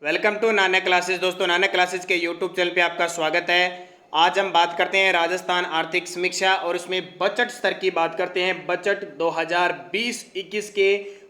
Welcome to Nanak classes. दोस्तों, Nanak classes के YouTube channel पे आपका स्वागत है। आज हम बात करते हैं राजस्थान आर्थिक समीक्षा और उसमें बजट स्तर की बात करते हैं। बजट 2020-21 के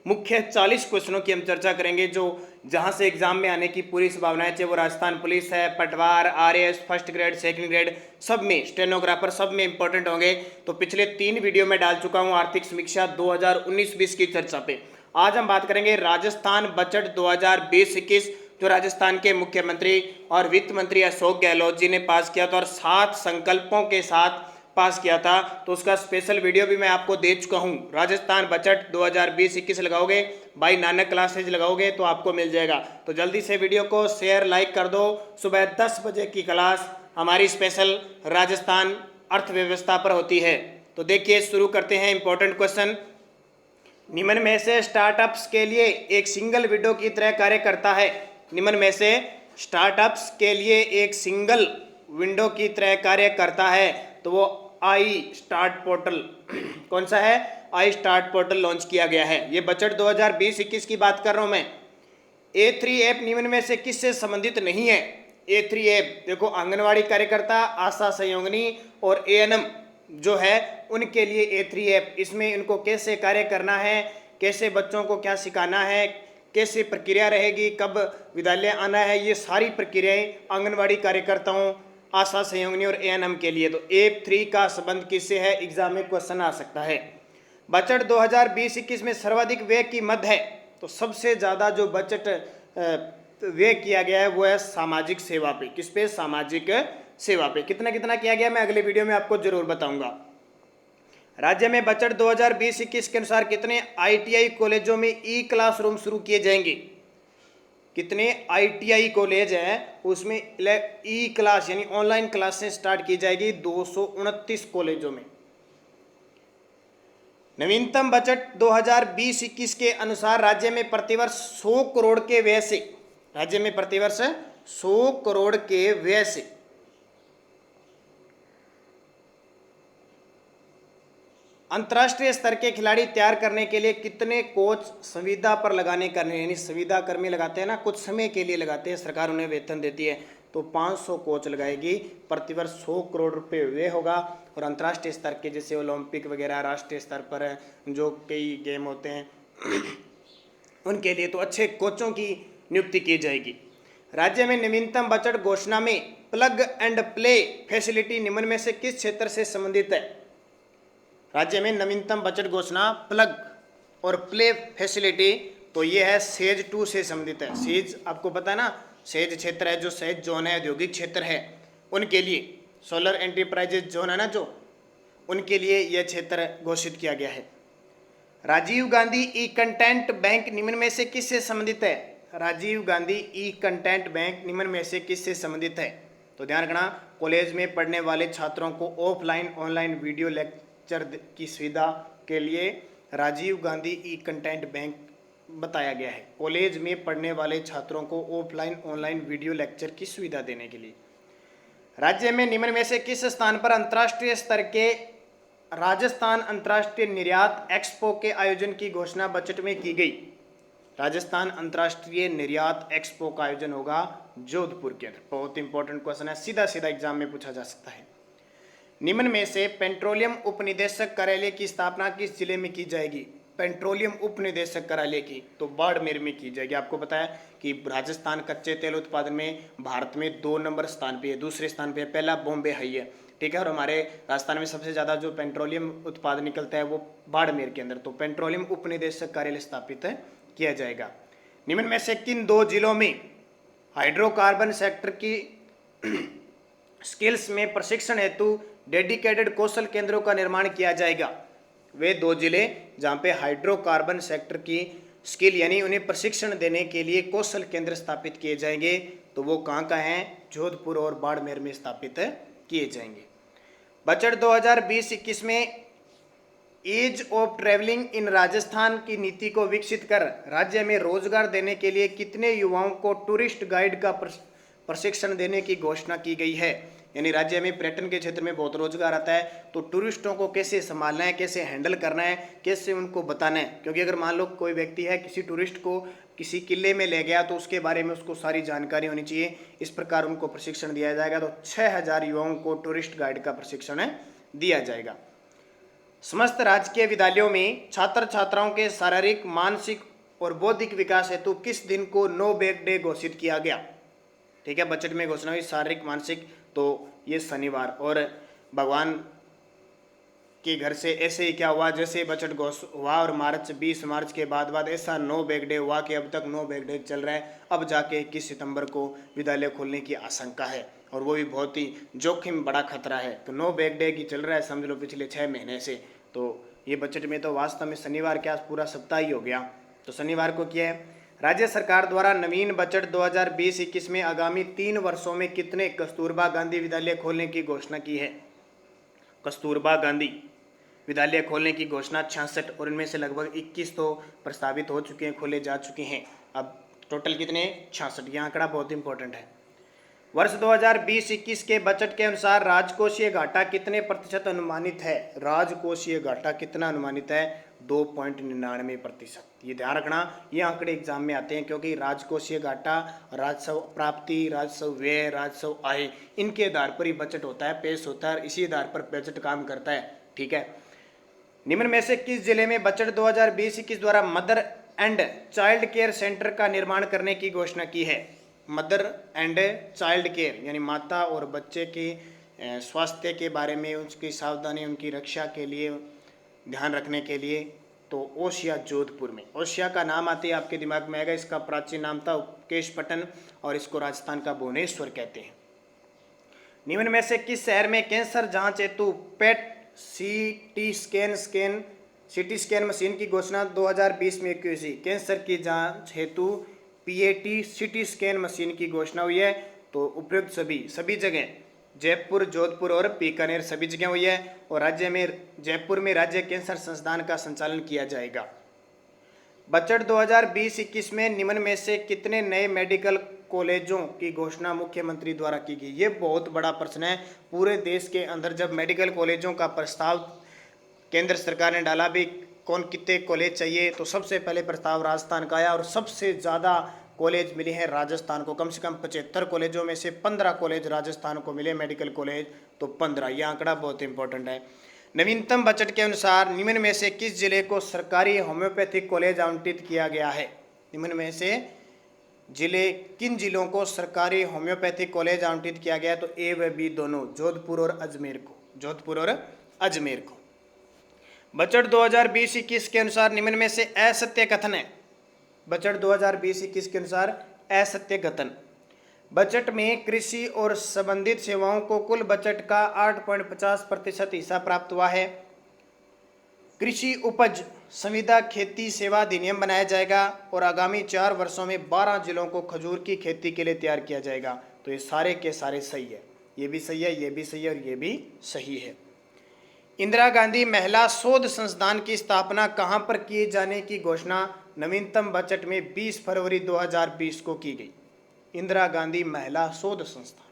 मुख्य 40 क्वेश्चनों की हम चर्चा करेंगे जो जहां से एग्जाम में आने की पूरी संभावना है, चाहे वो राजस्थान पुलिस है, पटवार, RAS, first grade, second grade, सब में, स्टेनोग्राफर, सब में इंपॉर्टेंट होंगे। तो पिछले 3 वीडियो में डाल चुका हूं आर्थिक समीक्षा 2019-20 की चर्चा पे। आज हम बात करेंगे राजस्थान बजट 2020-21 जो राजस्थान के मुख्यमंत्री और वित्त मंत्री अशोक गहलोत जी ने पास किया था और 7 संकल्पों के साथ पास किया था। तो उसका स्पेशल वीडियो भी मैं आपको दे चुका हूं। राजस्थान बजट 2020-21 लगाओगे, बाई नानक क्लासेज लगाओगे तो आपको मिल जाएगा। तो जल्दी से वीडियो को शेयर लाइक कर दो। सुबह 10 बजे की क्लास हमारी स्पेशल राजस्थान अर्थव्यवस्था पर होती है। तो देखिए, शुरू करते हैं। इंपॉर्टेंट क्वेश्चन, निम्न में से स्टार्टअप्स के लिए एक सिंगल विंडो की तरह कार्य करता है। निम्न में से स्टार्टअप्स के लिए एक सिंगल विंडो की तरह कार्य करता है तो वो आई स्टार्ट पोर्टल कौन सा है? आई स्टार्ट पोर्टल लॉन्च किया गया है। ये बजट 2020-21 की बात कर रहा हूं मैं। A3 ऐप निम्न में से किससे संबंधित नहीं है? A3 ऐप देखो, आंगनवाड़ी कार्यकर्ता, आशा सहयोगिनी और ANM जो है उनके लिए A3 ऐप, इसमें इनको कैसे कार्य करना है, कैसे बच्चों को क्या सिखाना है, कैसे प्रक्रिया रहेगी, कब विद्यालय आना है, ये सारी प्रक्रियाएं आंगनवाड़ी कार्यकर्ताओं, आशा सहयोगिनी और ANM के लिए। तो A3 का संबंध किससे है? एग्जाम में क्वेश्चन आ सकता है। बजट 2020-21 में सर्वाधिक व्यय की मद है। तो सबसे ज़्यादा जो बजट व्यय किया गया है वो है सामाजिक सेवा पे। किस पे? सामाजिक सेवा पे। कितना कितना किया गया मैं अगले वीडियो में आपको जरूर बताऊंगा। राज्य में बजट 2020-21 के अनुसार कितने ITI कॉलेजों में ई क्लासरूम शुरू किए जाएंगे? कितने ITI कॉलेज हैं उसमें ई क्लास यानी ऑनलाइन क्लासेस स्टार्ट की जाएगी? 229 कॉलेजों में। नवीनतम बजट 2020-21 के अनुसार राज्य में प्रतिवर्ष 100 करोड़ के व्यय से, राज्य में प्रतिवर्ष 100 करोड़ के व्यय से अंतर्राष्ट्रीय स्तर के खिलाड़ी तैयार करने के लिए कितने कोच संविदा पर लगाने करने, यानी संविदा कर्मी लगाते हैं ना, कुछ समय के लिए लगाते हैं, सरकार उन्हें वेतन देती है, तो 500 कोच लगाएगी। प्रतिवर्ष 100 करोड़ रुपए व्यय होगा। और अंतर्राष्ट्रीय स्तर के जैसे ओलंपिक वगैरह, राष्ट्रीय स्तर पर जो कई गेम होते हैं उनके लिए तो अच्छे कोचों की नियुक्ति की जाएगी। राज्य में नवीनतम बजट घोषणा में प्लग एंड प्ले फैसिलिटी निम्न में से किस क्षेत्र से संबंधित है? राज्य में नवीनतम बजट घोषणा प्लग और प्ले फैसिलिटी, तो ये है सेज 2 से संबंधित है। सेज आपको पता है ना, सेज क्षेत्र है जो सेज जोन है, औद्योगिक क्षेत्र है, उनके लिए सोलर एंटरप्राइजेज जोन है ना जो, उनके लिए यह क्षेत्र घोषित किया गया है। राजीव गांधी ई कंटेंट बैंक निम्न में से किससे संबंधित है? राजीव गांधी ई कंटेंट बैंक निम्न में से किससे संबंधित है? तो ध्यान रखना, कॉलेज में पढ़ने वाले छात्रों को ऑफलाइन ऑनलाइन वीडियो लेक्चर की सुविधा के लिए राजीव गांधी ई कंटेंट बैंक बताया गया है। कॉलेज में पढ़ने वाले छात्रों को ऑफलाइन ऑनलाइन वीडियो लेक्चर की सुविधा देने के लिए। राज्य में निम्न में से किस स्थान पर अंतर्राष्ट्रीय स्तर के राजस्थान अंतर्राष्ट्रीय निर्यात एक्सपो के आयोजन की घोषणा बजट में की गई? राजस्थान अंतर्राष्ट्रीय निर्यात एक्सपो का आयोजन होगा जोधपुर के अंदर। बहुत इंपॉर्टेंट क्वेश्चन है, सीधा सीधा एग्जाम में पूछा जा सकता है। निम्न में से पेट्रोलियम उपनिदेशक कार्यालय की स्थापना किस जिले में की जाएगी? पेट्रोलियम उपनिदेशक कार्यालय की तो बाड़मेर में की जाएगी। आपको पता है कि राजस्थान कच्चे तेल उत्पादन में भारत में 2 नंबर स्थान पे है, दूसरे स्थान पे है, पहला बॉम्बे हाई है, ठीक है। और हमारे राजस्थान में सबसे ज़्यादा जो पेट्रोलियम उत्पादन निकलता है वो बाड़मेर के अंदर। तो पेट्रोलियम उपनिदेशक कार्यालय स्थापित किया जाएगा। निम्न में से किन 2 जिलों में हाइड्रोकार्बन सेक्टर की स्किल्स में प्रशिक्षण हेतु डेडिकेटेड कौशल केंद्रों का निर्माण किया जाएगा? वे 2 जिले जहां पे हाइड्रोकार्बन सेक्टर की स्किल यानी उन्हें प्रशिक्षण देने के लिए कौशल केंद्र स्थापित किए जाएंगे, तो वो कहां का है? जोधपुर और बाड़मेर में स्थापित किए जाएंगे। बजट 2020-21 में ease of travelling in Rajasthan की नीति को विकसित कर राज्य में रोजगार देने के लिए कितने युवाओं को टूरिस्ट गाइड का प्रशिक्षण देने की घोषणा की गई है? यानी राज्य में पर्यटन के क्षेत्र में बहुत रोजगार आता है, तो टूरिस्टों को कैसे संभालना है, कैसे हैंडल करना है, कैसे उनको बताना है। क्योंकि अगर मान लो कोई व्यक्ति है किसी टूरिस्ट को किसी किले में ले गया तो उसके बारे में उसको सारी जानकारी होनी चाहिए। इस प्रकार उनको प्रशिक्षण दिया जाएगा। तो 6000 युवाओं को टूरिस्ट गाइड का प्रशिक्षण दिया जाएगा। समस्त राजकीय विद्यालयों में छात्र छात्राओं के शारीरिक, मानसिक और बौद्धिक विकास हेतु किस दिन को नो बैग डे घोषित किया गया? ठीक है, बजट में घोषणा हुई शारीरिक मानसिक, तो ये शनिवार। और भगवान के घर से ऐसे ही क्या हुआ, जैसे बजट हुआ और 20 मार्च के बाद ऐसा नो बैग डे हुआ कि अब तक नो बैग डे चल रहा है। अब जाके 21 सितंबर को विद्यालय खोलने की आशंका है, और वो भी बहुत ही जोखिम बड़ा खतरा है। तो नो बैग डे की चल रहा है, समझ लो पिछले 6 महीने से। तो ये बजट में तो वास्तव में शनिवार क्या पूरा सप्ताह ही हो गया। तो शनिवार को क्या है, राज्य सरकार द्वारा नवीन बजट 2020-21 में आगामी 3 वर्षों में कितने कस्तूरबा गांधी विद्यालय खोलने की घोषणा की है? कस्तूरबा गांधी विद्यालय खोलने की घोषणा 66, और इनमें से लगभग 21 तो प्रस्तावित हो चुके हैं, खोले जा चुके हैं। अब टोटल कितने? 66। यह आंकड़ा बहुत इंपॉर्टेंट है। वर्ष 2020-21 के बजट के अनुसार राजकोषीय घाटा कितने प्रतिशत अनुमानित है? राजकोषीय घाटा कितना अनुमानित है? 2.99%। ये ध्यान रखना, ये आंकड़े एग्जाम में आते हैं, क्योंकि राजकोषीय घाटा, राजस्व प्राप्ति, राजस्व व्यय, राजस्व आय, इनके आधार पर ही बजट होता है, पेश होता है, इसी आधार पर बजट काम करता है। ठीक है, निम्न में से किस जिले में बजट 2020-21 द्वारा mother and child care centre का निर्माण करने की घोषणा की है? मदर एंड चाइल्ड केयर यानी माता और बच्चे के स्वास्थ्य के बारे में, उसकी सावधानी, उनकी रक्षा के लिए, ध्यान रखने के लिए, तो ओसिया जोधपुर में। ओसिया का नाम आते ही आपके दिमाग में आएगा, इसका प्राचीन नाम था उपकेशपट्टन, और इसको राजस्थान का भुवनेश्वर कहते हैं। निम्न में से किस शहर में कैंसर जांच हेतु पेट सीटी स्कैन मशीन की घोषणा 2020 में की हुई? कैंसर की जांच हेतु पीएटी सीटी स्कैन मशीन की घोषणा हुई है। तो उपयुक्त सभी जगह, जयपुर, जोधपुर और बीकानेर सभी जगह हुई है। और राज्य में जयपुर में राज्य कैंसर संस्थान का संचालन किया जाएगा। बजट 2020-21 में निम्न में से कितने नए मेडिकल कॉलेजों की घोषणा मुख्यमंत्री द्वारा की गई? ये बहुत बड़ा प्रश्न है। पूरे देश के अंदर जब मेडिकल कॉलेजों का प्रस्ताव केंद्र सरकार ने डाला भी कौन कितने कॉलेज चाहिए, तो सबसे पहले प्रस्ताव राजस्थान का आया, और सबसे ज़्यादा कॉलेज मिले हैं राजस्थान को। कम से कम 75 कॉलेजों में से 15 कॉलेज राजस्थान को मिले मेडिकल कॉलेज, तो 15। यह आंकड़ा बहुत इंपॉर्टेंट है। नवीनतम बजट के अनुसार निम्न में से किस जिले को सरकारी होम्योपैथिक कॉलेज आवंटित किया गया है? निम्न में से जिले, किन जिलों को सरकारी होम्योपैथिक कॉलेज आवंटित किया गया? तो ए व बी दोनों, जोधपुर और अजमेर को। जोधपुर और अजमेर को। बजट 2020-21 के अनुसार निम्न में से असत्य कथन है। बजट 2020-21 के अनुसार असत्य कथन, बजट में कृषि और संबंधित सेवाओं को कुल बजट का 8.50% हिस्सा प्राप्त हुआ है। कृषि उपज संविदा खेती सेवा अधिनियम बनाया जाएगा, और आगामी 4 वर्षों में 12 जिलों को खजूर की खेती के लिए तैयार किया जाएगा। तो ये सारे के सारे सही है, ये भी सही है, ये भी सही है, और ये भी सही है। इंदिरा गांधी महिला शोध संस्थान की स्थापना कहां पर किए जाने की घोषणा नवीनतम बजट में 20 फरवरी 2020 को की गई? इंदिरा गांधी महिला शोध संस्थान,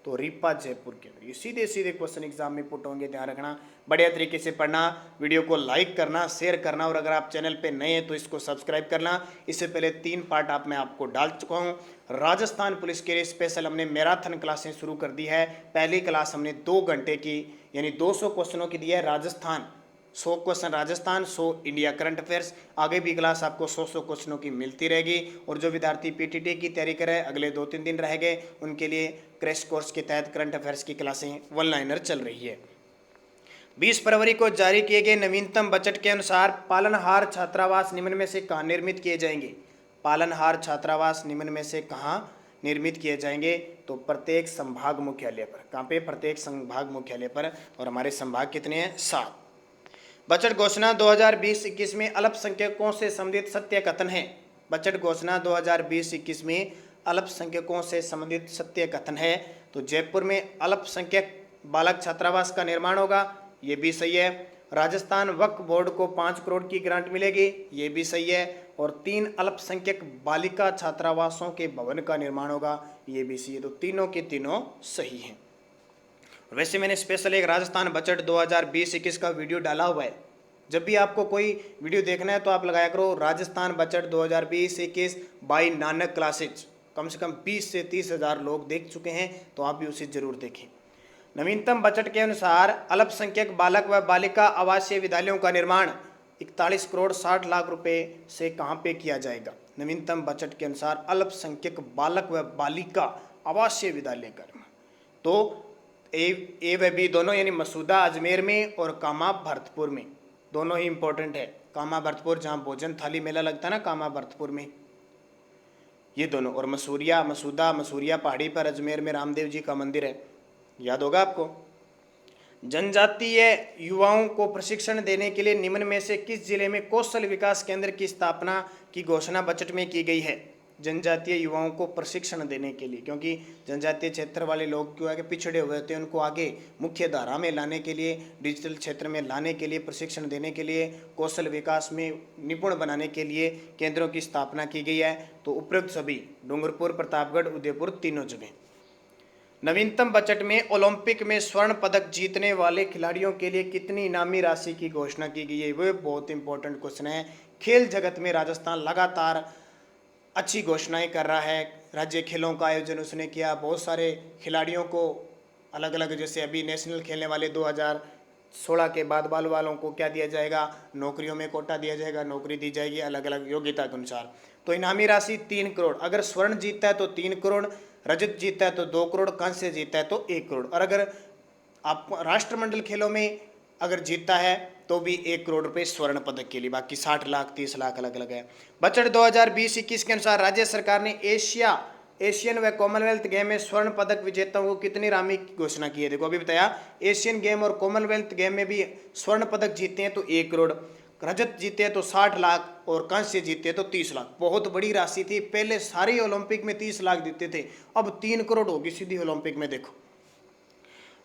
तो रीपा, जयपुर के अंदर। ये सीधे सीधे क्वेश्चन एग्जाम में पुट होंगे, ध्यान रखना। बढ़िया तरीके से पढ़ना, वीडियो को लाइक करना, शेयर करना, और अगर आप चैनल पे नए हैं तो इसको सब्सक्राइब करना। इससे पहले 3 पार्ट मैं आपको डाल चुका हूँ। राजस्थान पुलिस के लिए स्पेशल हमने मैराथन क्लासें शुरू कर दी है। पहली क्लास हमने 2 घंटे की यानी 200 क्वेश्चनों की दी है। Rajasthan 100 question Rajasthan, 100 India current affairs. आगे भी क्लास आपको 100 क्वेश्चनों की मिलती रहेगी। और जो विद्यार्थी पीटीटी की तैयारी करें, अगले 2-3 दिन रह गए, उनके लिए क्रैश कोर्स के तहत करंट अफेयर्स की क्लासें ऑनलाइनर चल रही है। 20 फरवरी को जारी किए गए नवीनतम बजट के अनुसार पालनहार छात्रावास निम्न में से कहाँ निर्मित किए जाएंगे? पालनहार छात्रावास निम्न में से कहाँ निर्मित किए जाएंगे? तो प्रत्येक संभाग मुख्यालय पर। कहाँ पे? प्रत्येक संभाग मुख्यालय पर। और हमारे संभाग कितने हैं? 7। बजट घोषणा 2020-21 में अल्पसंख्यकों से संबंधित सत्य कथन है। बजट घोषणा 2020-21 में अल्पसंख्यकों से संबंधित सत्य कथन है। तो जयपुर में अल्पसंख्यक बालक छात्रावास का निर्माण होगा, ये भी सही है। राजस्थान वक्फ बोर्ड को 5 करोड़ की ग्रांट मिलेगी, ये भी सही है। और 3 अल्पसंख्यक बालिका छात्रावासों के भवन का निर्माण होगा, ये भी सही है। तो तीनों के तीनों सही हैं। वैसे मैंने स्पेशल एक राजस्थान बजट 2020-21 का वीडियो डाला हुआ है। जब भी आपको कोई वीडियो देखना है तो आप लगाया करो Rajasthan budget 2020-21 by Nanak classes. कम से कम 20 से 30 हज़ार लोग देख चुके हैं, तो आप भी उसे जरूर देखें। नवीनतम बजट के अनुसार अल्पसंख्यक बालक व बालिका आवासीय विद्यालयों का निर्माण 41 करोड़ 60 लाख रुपए से कहाँ पे किया जाएगा। नवीनतम बजट के अनुसार अल्पसंख्यक बालक व बालिका आवासीय विद्यालय का निर्माण तो ए व बी दोनों यानी मसूदा अजमेर में और कामा भरतपुर में, दोनों ही इंपॉर्टेंट है। कामा भरतपुर जहाँ भोजन थाली मेला लगता है ना, कामा भरतपुर में ये दोनों, और मसूरिया पहाड़ी पर अजमेर में रामदेव जी का मंदिर है, याद होगा आपको। जनजातीय युवाओं को प्रशिक्षण देने के लिए निम्न में से किस जिले में कौशल विकास केंद्र की स्थापना की घोषणा बजट में की गई है। जनजातीय युवाओं को प्रशिक्षण देने के लिए, क्योंकि जनजातीय क्षेत्र वाले लोग क्यों आगे पिछड़े हुए होते हैं, उनको आगे मुख्य धारा में लाने के लिए, डिजिटल क्षेत्र में लाने के लिए, प्रशिक्षण देने के लिए, कौशल विकास में निपुण बनाने के लिए केंद्रों की स्थापना की गई है। तो उपरोक्त सभी डूंगरपुर, प्रतापगढ़, उदयपुर तीनों जगह। नवीनतम बजट में ओलंपिक में स्वर्ण पदक जीतने वाले खिलाड़ियों के लिए कितनी इनामी राशि की घोषणा की गई है। वो बहुत इंपॉर्टेंट क्वेश्चन है। खेल जगत में राजस्थान लगातार अच्छी घोषणाएं कर रहा है। राज्य खेलों का आयोजन उसने किया, बहुत सारे खिलाड़ियों को अलग अलग, जैसे अभी नेशनल खेलने वाले 2016 के बाद बाल वालों को क्या दिया जाएगा, नौकरियों में कोटा दिया जाएगा, नौकरी दी जाएगी अलग अलग योग्यता के अनुसार। तो इनामी राशि 3 करोड़, अगर स्वर्ण जीतता है तो 3 करोड़, रजत जीतता है तो 2 करोड़, कांस्य जीतता है तो 1 करोड़, और अगर आप राष्ट्रमंडल खेलों में अगर जीतता है तो भी 1 करोड़ रुपए स्वर्ण पदक के लिए, बाकी 60 लाख 30 लाख अलग अलग है। बजट 2020-21 के अनुसार राज्य सरकार ने एशियन व कॉमनवेल्थ गेम में स्वर्ण पदक विजेताओं को कितनी राशि की घोषणा की है। देखो अभी बताया, एशियन गेम और कॉमनवेल्थ गेम में भी स्वर्ण पदक जीते हैं तो 1 करोड़, रजत जीते हैं तो 60 लाख और कांस्य जीते हैं तो 30 लाख। बहुत बड़ी राशि थी। पहले सारे ओलंपिक में 30 लाख देते थे, अब 3 करोड़ होगी सीधी ओलंपिक में। देखो,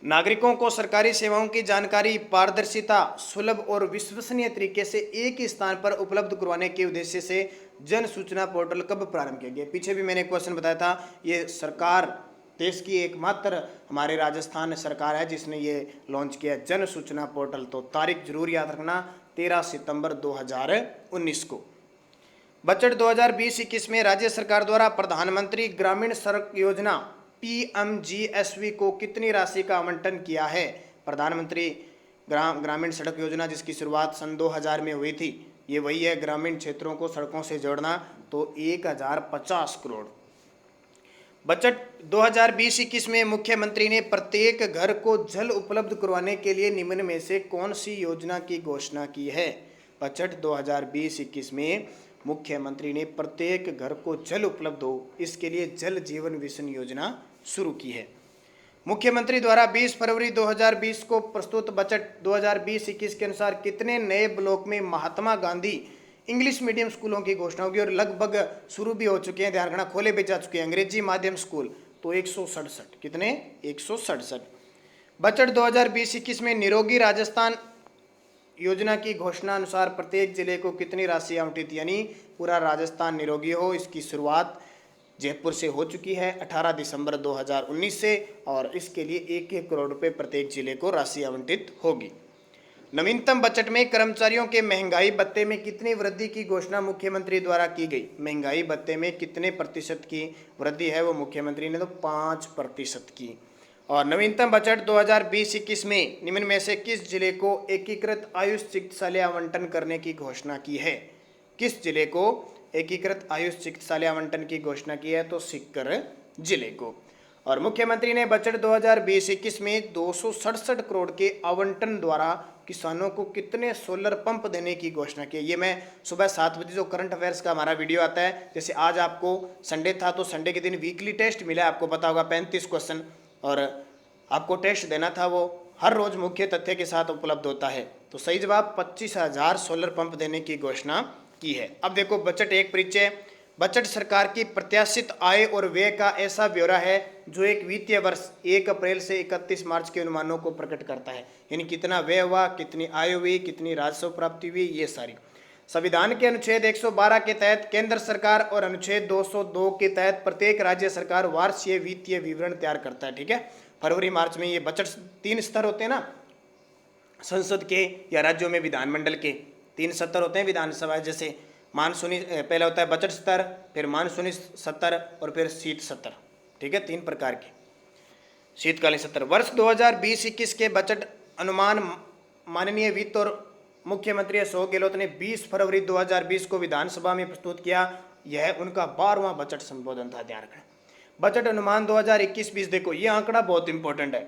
नागरिकों को सरकारी सेवाओं की जानकारी पारदर्शिता, सुलभ और विश्वसनीय तरीके से एक ही स्थान पर उपलब्ध करवाने के उद्देश्य से जन सूचना पोर्टल कब प्रारंभ किया गया। पीछे भी मैंने क्वेश्चन बताया था, ये सरकार देश की एकमात्र हमारे राजस्थान सरकार है जिसने ये लॉन्च किया जन सूचना पोर्टल। तो तारीख जरूर याद रखना, 13 सितंबर 2019 को। बजट 2020-21 में राज्य सरकार द्वारा प्रधानमंत्री ग्रामीण सड़क योजना PMGSV को कितनी राशि का आवंटन किया है। प्रधानमंत्री ग्रामीण सड़क योजना जिसकी शुरुआत सन 2000 में हुई थी, ये वही है, ग्रामीण क्षेत्रों को सड़कों से जोड़ना, तो 1050 करोड़। बजट 2020-21 में मुख्यमंत्री ने प्रत्येक घर को जल उपलब्ध करवाने के लिए निम्न में से कौन सी योजना की घोषणा की है। बजट 2020-21 में मुख्यमंत्री ने प्रत्येक घर को जल उपलब्ध हो, इसके लिए जल जीवन मिशन योजना शुरू की है। मुख्यमंत्री द्वारा 20 फरवरी 2020 को प्रस्तुत बजट 2020-21 के अनुसार कितने नए ब्लॉक में महात्मा गांधी इंग्लिश मीडियम स्कूलों की घोषणा होगी, और लगभग शुरू भी हो चुके हैं, ध्यान रखना, खोले भी जा चुके हैं अंग्रेजी माध्यम स्कूल। तो 167, कितने, 167। बजट 2020-21 में निरोगी राजस्थान योजना की घोषणा अनुसार प्रत्येक जिले को कितनी राशि आवंटित, यानी पूरा राजस्थान निरोगी हो, इसकी शुरुआत जयपुर से हो चुकी है 18 दिसंबर 2019 से, और इसके लिए 1-1 करोड़ रुपए प्रत्येक जिले को राशि आवंटित होगी। नवीनतम बजट में कर्मचारियों के महंगाई भत्ते में कितनी वृद्धि की घोषणा मुख्यमंत्री द्वारा की गई। महंगाई भत्ते में कितने प्रतिशत की वृद्धि है, वो मुख्यमंत्री ने तो 5% की। और नवीनतम बजट 2020-21 में निम्न में से किस जिले को एकीकृत आयुष चिकित्सालय आवंटन करने की घोषणा की है। किस जिले को एकीकृत आयुष चिकित्सालय आवंटन की घोषणा की है, तो सीकर जिले को। और मुख्यमंत्री ने बजट 2020-21 में 267 करोड़ के आवंटन द्वारा किसानों को कितने सोलर पंप देने की घोषणा की है। ये मैं सुबह 7 बजे जो करंट अफेयर्स का हमारा वीडियो आता है, जैसे आज आपको संडे था तो संडे के दिन वीकली टेस्ट मिला, आपको पता होगा 35 क्वेश्चन, और आपको टेस्ट देना था, वो हर रोज मुख्य तथ्य के साथ उपलब्ध होता है। तो सही जवाब 25,000 सोलर पंप देने की घोषणा की है। अब देखो बजट एक परिचय। बजट सरकार की प्रत्याशित आय और व्यय का ऐसा ब्यौरा है जो एक वित्तीय वर्ष 1 अप्रैल से 31 मार्च के अनुमानों को प्रकट करता है, यानी कितना व्यय हुआ, कितनी आय हुई, कितनी राजस्व प्राप्ति हुई, ये सारी। संविधान के अनुच्छेद 112 के तहत केंद्र सरकार और अनुच्छेद 202 के तहत प्रत्येक राज्य सरकार वार्षिक वित्तीय विवरण तैयार करता है, ठीक है। फरवरी मार्च में ये बजट 3 स्तर होते हैं ना, संसद के या राज्यों में विधानमंडल के 3 सत्र होते हैं विधानसभा, जैसे मानसूनी पहला होता है बजट स्तर, फिर मानसूनी सत्र और फिर शीत सत्र, ठीक है, 3 प्रकार के शीतकालीन सत्र। वर्ष 2020-21 के बजट अनुमान माननीय वित्त और मुख्यमंत्री अशोक गहलोत ने 20 फरवरी 2020 को विधानसभा में प्रस्तुत किया। यह उनका 12वां बजट संबोधन था। ध्यान रखना, बजट अनुमान 2021-20 देखो, ये आंकड़ा बहुत इंपॉर्टेंट है।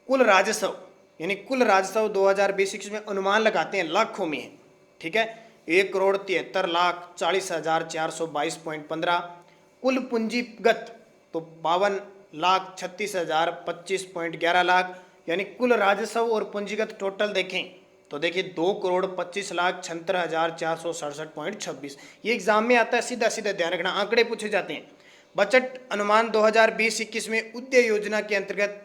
कुल राजस्व यानी कुल राजस्व 2020-21 में अनुमान लगाते हैं लाखों में है, ठीक है, 1,73,40,422.15। कुल पूंजीगत तो 52,36,025.11 लाख, यानी कुल राजस्व और पूंजीगत टोटल देखें तो देखिए 2,25,76,467.26। ये एग्जाम में आता है, सीधा सीधा ध्यान रखना, आंकड़े पूछे जाते हैं। बजट अनुमान 2020-21 में उद्य योजना के अंतर्गत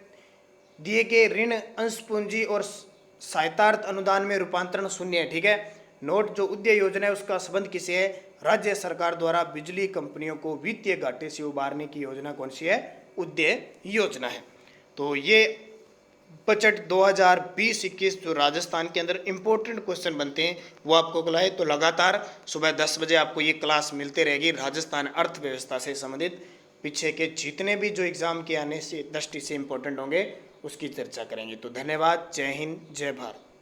दिए गए ऋण अंश पूंजी और सहायतार्थ अनुदान में रूपांतरण शून्य है, ठीक है। नोट, जो उद्य योजना है उसका संबंध किसे है? राज्य सरकार द्वारा बिजली कंपनियों को वित्तीय घाटे से उबारने की योजना कौन सी है? उद्य योजना है। तो ये बजट 2020-21 जो राजस्थान के अंदर इंपॉर्टेंट क्वेश्चन बनते हैं वो आपको बुलाए, तो लगातार सुबह 10 बजे आपको ये क्लास मिलते रहेगी राजस्थान अर्थव्यवस्था से संबंधित। पीछे के जितने भी जो एग्जाम के आने से दृष्टि से इंपॉर्टेंट होंगे उसकी चर्चा करेंगे। तो धन्यवाद, जय हिंद, जय भारत।